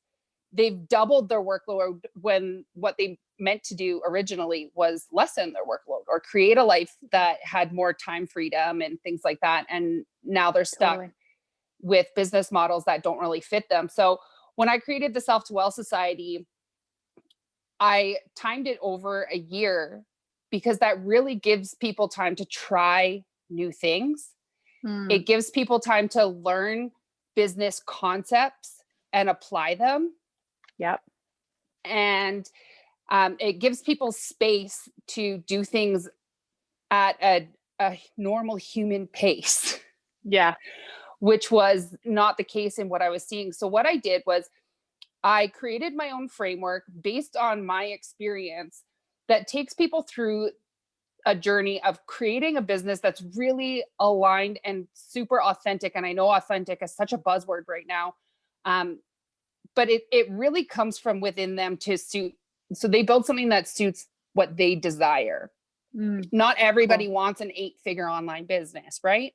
doubled their workload when what they meant to do originally was lessen their workload or create a life that had more time freedom and things like that. And now they're stuck with business models that don't really fit them. So when I created the Self to Wealth Society, I timed it over a year because that really gives people time to try new things. It gives people time to learn business concepts and apply them. Yep. And it gives people space to do things at a normal human pace. Yeah. Which was not the case in what I was seeing. So what I did was I created my own framework based on my experience that takes people through a journey of creating a business that's really aligned and super authentic. And I know authentic is such a buzzword right now. But it really comes from within them to suit. So they build something that suits what they desire. Not everybody wants an 8-figure online business, right?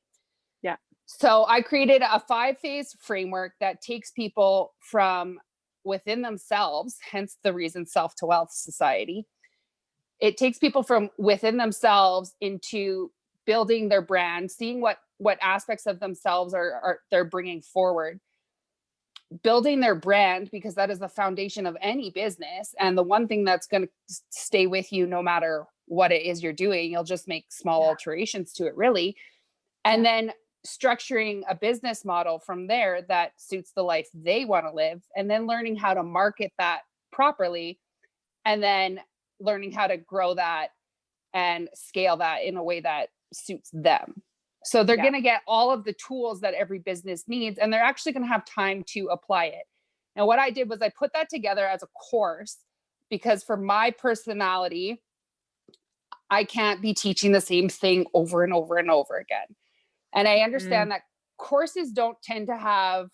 Yeah. So I created a 5-phase framework that takes people from within themselves, hence the reason Self to Wealth Society. It takes people from within themselves into building their brand, seeing what aspects of themselves are they're bringing forward, building their brand, because that is the foundation of any business. And the one thing that's going to stay with you no matter what it is you're doing, you'll just make small alterations to it, really. And then structuring a business model from there that suits the life they want to live, and then learning how to market that properly, and then learning how to grow that and scale that in a way that suits them. So they're going to get all of the tools that every business needs, and they're actually going to have time to apply it. And what I did was I put that together as a course, because for my personality, I can't be teaching the same thing over and over and over again. And I understand that courses don't tend to have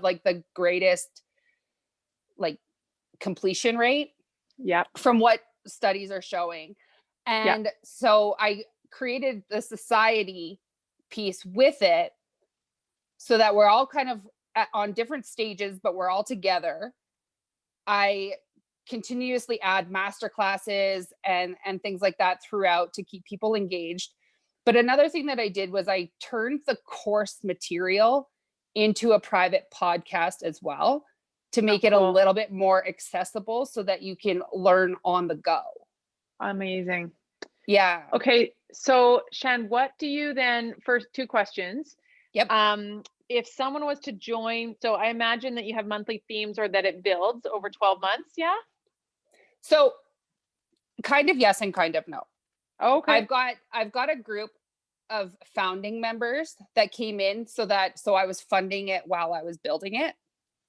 like the greatest like completion rate. From what studies are showing. And so I created the society piece with it so that we're all kind of on different stages, but we're all together. I continuously add master classes and things like that throughout to keep people engaged. But another thing that I did was I turned the course material into a private podcast as well, to make it a cool. little bit more accessible so that you can learn on the go. Amazing. Yeah. Okay. So Shan, what do you then, first 2 questions. Yep. If someone was to join, so I imagine that you have monthly themes or that it builds over 12 months. Yeah. So kind of yes and kind of no. Okay. I've got a group of founding members that came in so I was funding it while I was building it.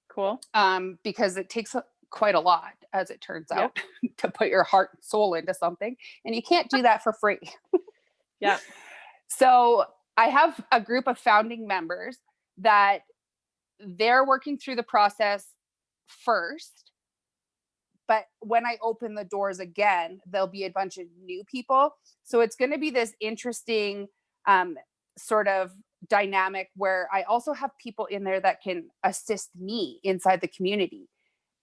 Cool. Because it takes quite a lot, as it turns out, to put your heart and soul into something, and you can't do that for free. Yeah. So I have a group of founding members that they're working through the process first, but when I open the doors again, there'll be a bunch of new people. So it's going to be this interesting sort of dynamic where I also have people in there that can assist me inside the community.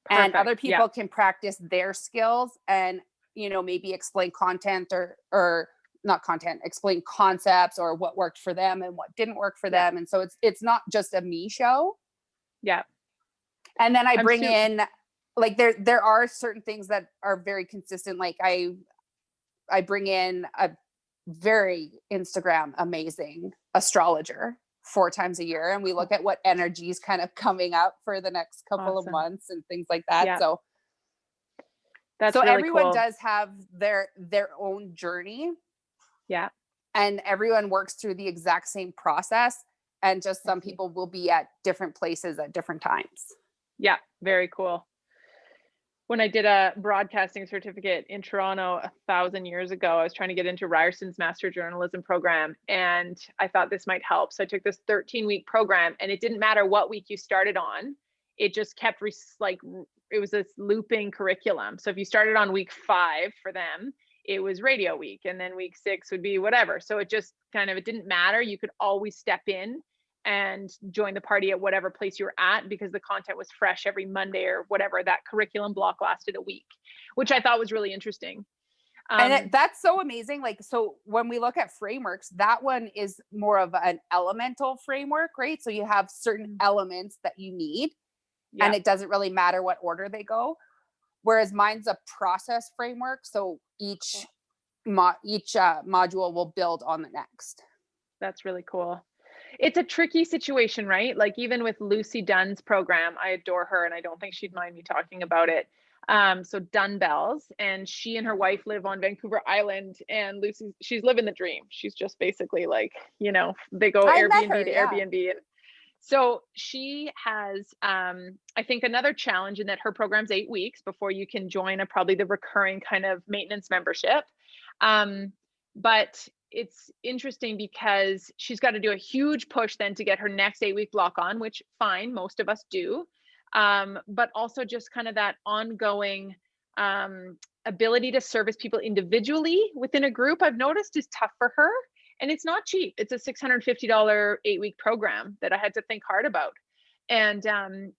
Perfect. And other people can practice their skills and, maybe explain content or not content, explain concepts or what worked for them and what didn't work for them. And so it's not just a me show. Yeah. And then I bring in, like, there are certain things that are very consistent. Like I bring in a very Instagram amazing astrologer 4 times a year, and we look at what energy is kind of coming up for the next couple of months and things like that. Yeah. So that's really everyone cool. Does have their own journey. Yeah. And everyone works through the exact same process, and just some people will be at different places at different times. Yeah, very cool. When I did a broadcasting certificate in Toronto 1,000 years ago, I was trying to get into Ryerson's master journalism program, and I thought this might help. So I took this 13-week program, and it didn't matter what week you started on. It just kept it was this looping curriculum. So if you started on week 5 for them, it was radio week, and then week 6 would be whatever. So it just it didn't matter. You could always step in and join the party at whatever place you were at, because the content was fresh every Monday or whatever. That curriculum block lasted a week, which I thought was really interesting. And that's so amazing. Like, so when we look at frameworks, that one is more of an elemental framework, right? So you have certain elements that you need, and it doesn't really matter what order they go. Whereas mine's a process framework. So each module will build on the next. That's really cool. It's a tricky situation, right? Like even with Lucy Dunn's program, I adore her, and I don't think she'd mind me talking about it. So Dunn Bells, and she and her wife live on Vancouver Island, and she's living the dream. She's just basically like, they go Airbnb to Airbnb. And so she has, I think, another challenge in that her program's 8 weeks before you can join probably the recurring kind of maintenance membership. But it's interesting because she's got to do a huge push then to get her next 8-week block on, which fine, most of us do. But also just kind of that ongoing ability to service people individually within a group, I've noticed, is tough for her. And it's not cheap. It's a $650 8-week program that I had to think hard about. And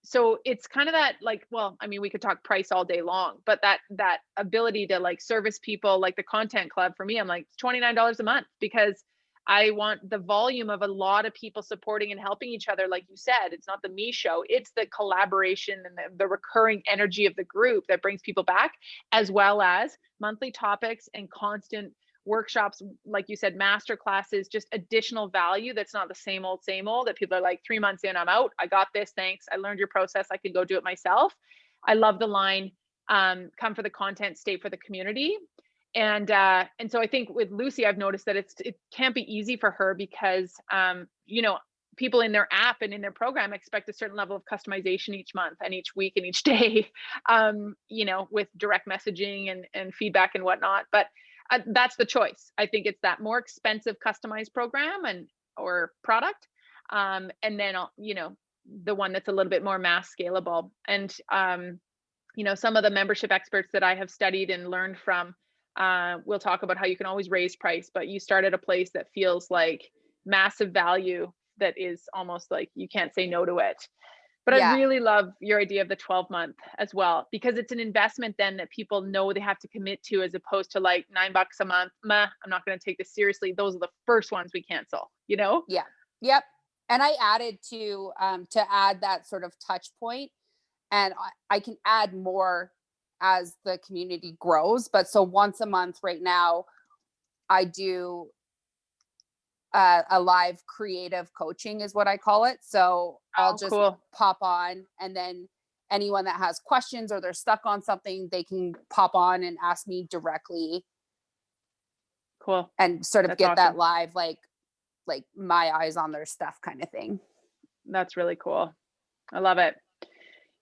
so it's kind of that, like, well, I mean, we could talk price all day long, but that ability to like service people, like the content club for me, I'm like, it's $29 a month, because I want the volume of a lot of people supporting and helping each other. Like you said, it's not the me show, it's the collaboration and the recurring energy of the group that brings people back, as well as monthly topics and constant workshops, like you said, master classes, just additional value that's not the same old, that people are like, 3 months in, I'm out, I got this, thanks, I learned your process, I can go do it myself. I love the line, come for the content, stay for the community. And so I think with Lucy, I've noticed that it can't be easy for her, because people in their app and in their program expect a certain level of customization each month and each week and each day, with direct messaging and feedback and whatnot. But that's the choice. I think it's that more expensive customized program or product. And then, the one that's a little bit more mass scalable. And, some of the membership experts that I have studied and learned from, we'll talk about how you can always raise price, but you start at a place that feels like massive value, that is almost like you can't say no to it. But I Yeah. really love your idea of the 12-month as well, because it's an investment then that people know they have to commit to, as opposed to like $9 a month. Meh, I'm not going to take this seriously. Those are the first ones we cancel, you know? Yeah. Yep. And I added to add that sort of touch point, and I can add more as the community grows. But so once a month right now, I do a live creative coaching is what I call it. So I'll just cool. pop on, and then anyone that has questions or they're stuck on something, they can pop on and ask me directly Cool. and sort of That's get that awesome. live, like my eyes on their stuff kind of thing. That's really cool. I love it.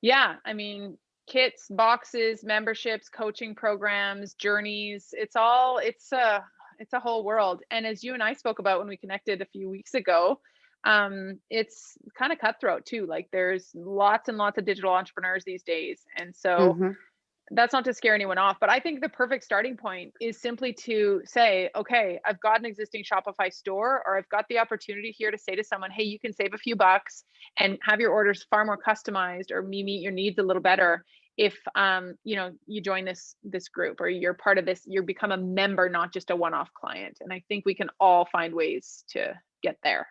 Yeah. I mean, kits, boxes, memberships, coaching programs, journeys, it's a whole world. And as you and I spoke about when we connected a few weeks ago, it's kind of cutthroat too. Like there's lots and lots of digital entrepreneurs these days. And so Mhm. that's not to scare anyone off, but I think the perfect starting point is simply to say, okay, I've got an existing Shopify store, or I've got the opportunity here to say to someone, hey, you can save a few bucks and have your orders far more customized, or me meet your needs a little better if you join this group, or you're part of this, you become a member, not just a one-off client. And I think we can all find ways to get there,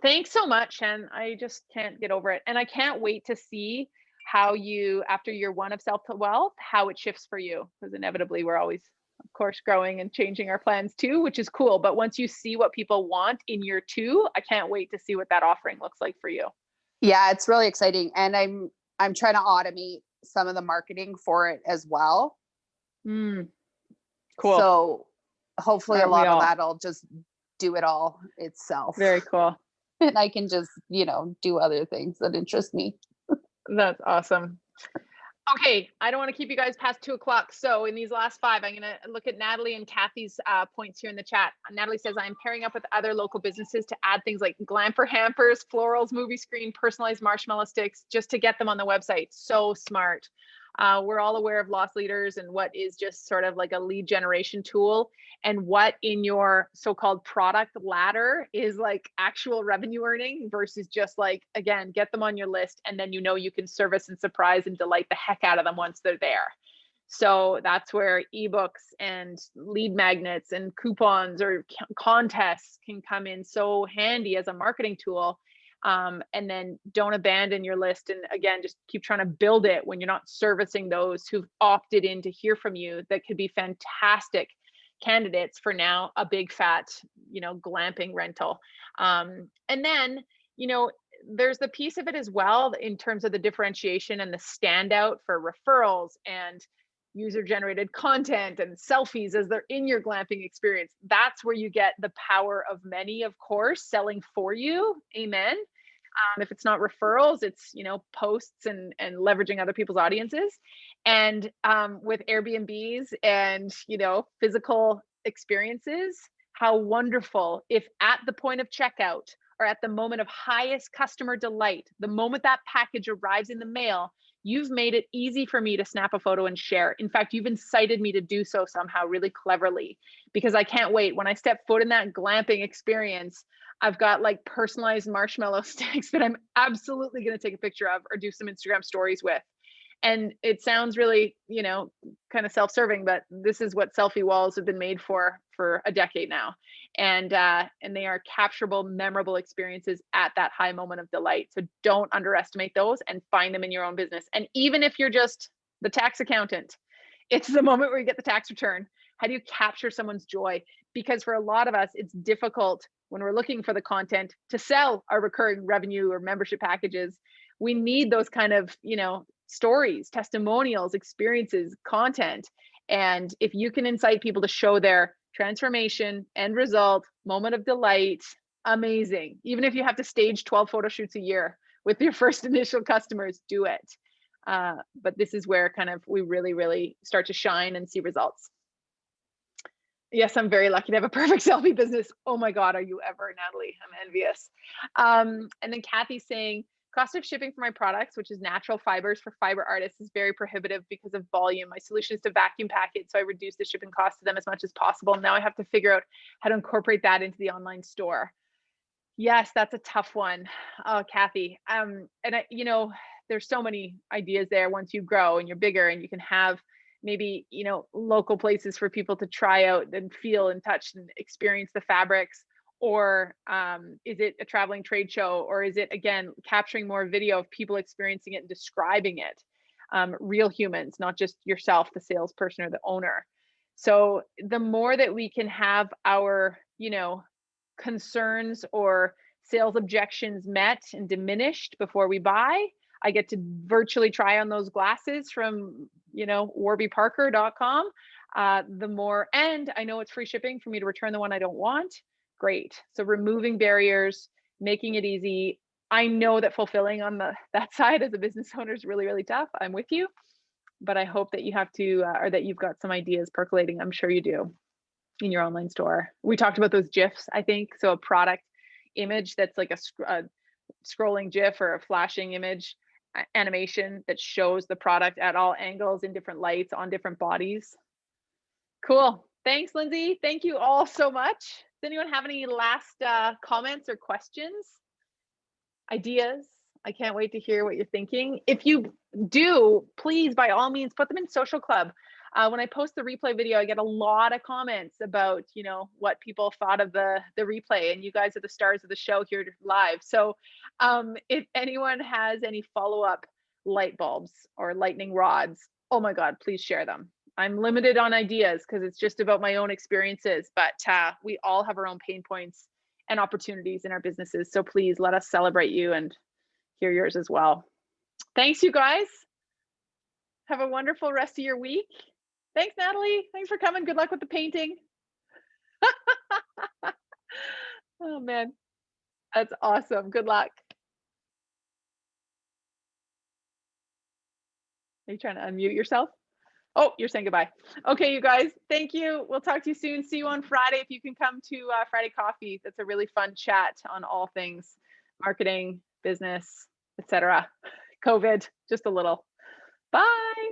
Thanks so much, Shen. I just can't get over it. And I can't wait to see how you, after year one of Self to Wealth, how it shifts for you, because inevitably we're always, of course, growing and changing our plans too, which is cool. But once you see what people want in year two, I can't wait to see what that offering looks like for you. Yeah, it's really exciting. And I'm trying to automate some of the marketing for it as well. Cool. So hopefully Aren't a lot we of all? that'll just do it all itself. Very cool. And I can just, do other things that interest me. That's awesome. Okay, I don't want to keep you guys past 2:00. So in these last 5, I'm going to look at Natalie and Kathy's points here in the chat. Natalie says, I'm pairing up with other local businesses to add things like glamper hampers, florals, movie screen, personalized marshmallow sticks, just to get them on the website. So smart. We're all aware of loss leaders and what is just sort of like a lead generation tool, and what in your so-called product ladder is like actual revenue earning versus just like, again, get them on your list, and then you can service and surprise and delight the heck out of them once they're there. So that's where ebooks and lead magnets and coupons or contests can come in so handy as a marketing tool. And then don't abandon your list. And again, just keep trying to build it when you're not servicing those who've opted in to hear from you. That could be fantastic candidates for now a big fat, glamping rental. And then, there's the piece of it as well in terms of the differentiation and the standout for referrals and user generated content and selfies as they're in your glamping experience. That's where you get the power of many, of course, selling for you. Amen. If it's not referrals, it's, posts and leveraging other people's audiences. And with Airbnbs and, physical experiences, how wonderful if at the point of checkout or at the moment of highest customer delight, the moment that package arrives in the mail, you've made it easy for me to snap a photo and share. In fact, you've incited me to do so somehow really cleverly, because I can't wait. When I step foot in that glamping experience, I've got like personalized marshmallow sticks that I'm absolutely going to take a picture of or do some Instagram stories with. And it sounds really, kind of self-serving, but this is what selfie walls have been made for a decade now. And they are capturable, memorable experiences at that high moment of delight. So don't underestimate those and find them in your own business. And even if you're just the tax accountant, it's the moment where you get the tax return. How do you capture someone's joy? Because for a lot of us, it's difficult when we're looking for the content to sell our recurring revenue or membership packages. We need those kind of, stories, testimonials, experiences, content. And if you can incite people to show their transformation, end result, moment of delight, amazing. Even if you have to stage 12 photo shoots a year with your first initial customers, do it. But this is where kind of we really, really start to shine and see results. Yes, I'm very lucky to have a perfect selfie business. Oh my God, are you ever, Natalie? I'm envious. And then Kathy's saying, cost of shipping for my products, which is natural fibers for fiber artists, is very prohibitive because of volume. My solution is to vacuum pack it, so I reduce the shipping cost to them as much as possible. Now I have to figure out how to incorporate that into the online store. Yes, that's a tough one. Oh, Kathy. And there's so many ideas there once you grow and you're bigger and you can have maybe, local places for people to try out and feel and touch and experience the fabrics. Or is it a traveling trade show? Or is it, again, capturing more video of people experiencing it and describing it? Real humans, not just yourself, the salesperson or the owner. So the more that we can have our, concerns or sales objections met and diminished before we buy. I get to virtually try on those glasses from, warbyparker.com. The more, and I know it's free shipping for me to return the one I don't want. Great. So removing barriers, making it easy. I know that fulfilling on that side as a business owner is really, really tough. I'm with you, but I hope that you have to, or that you've got some ideas percolating. I'm sure you do in your online store. We talked about those GIFs, I think. So a product image that's like a scrolling GIF or a flashing image animation that shows the product at all angles in different lights on different bodies. Cool. Thanks, Lindsay. Thank you all so much. Does anyone have any last comments or questions? Ideas? I can't wait to hear what you're thinking. If you do, please, by all means, put them in Social Club. When I post the replay video, I get a lot of comments about, what people thought of the replay, and you guys are the stars of the show here live. So if anyone has any follow-up light bulbs or lightning rods, oh my God, please share them. I'm limited on ideas because it's just about my own experiences, but we all have our own pain points and opportunities in our businesses. So please let us celebrate you and hear yours as well. Thanks, you guys. Have a wonderful rest of your week. Thanks, Natalie. Thanks for coming. Good luck with the painting. Oh, man. That's awesome. Good luck. Are you trying to unmute yourself? Oh, you're saying goodbye. Okay, you guys. Thank you. We'll talk to you soon. See you on Friday. If you can come to Friday Coffee, that's a really fun chat on all things marketing, business, etc. COVID, just a little. Bye.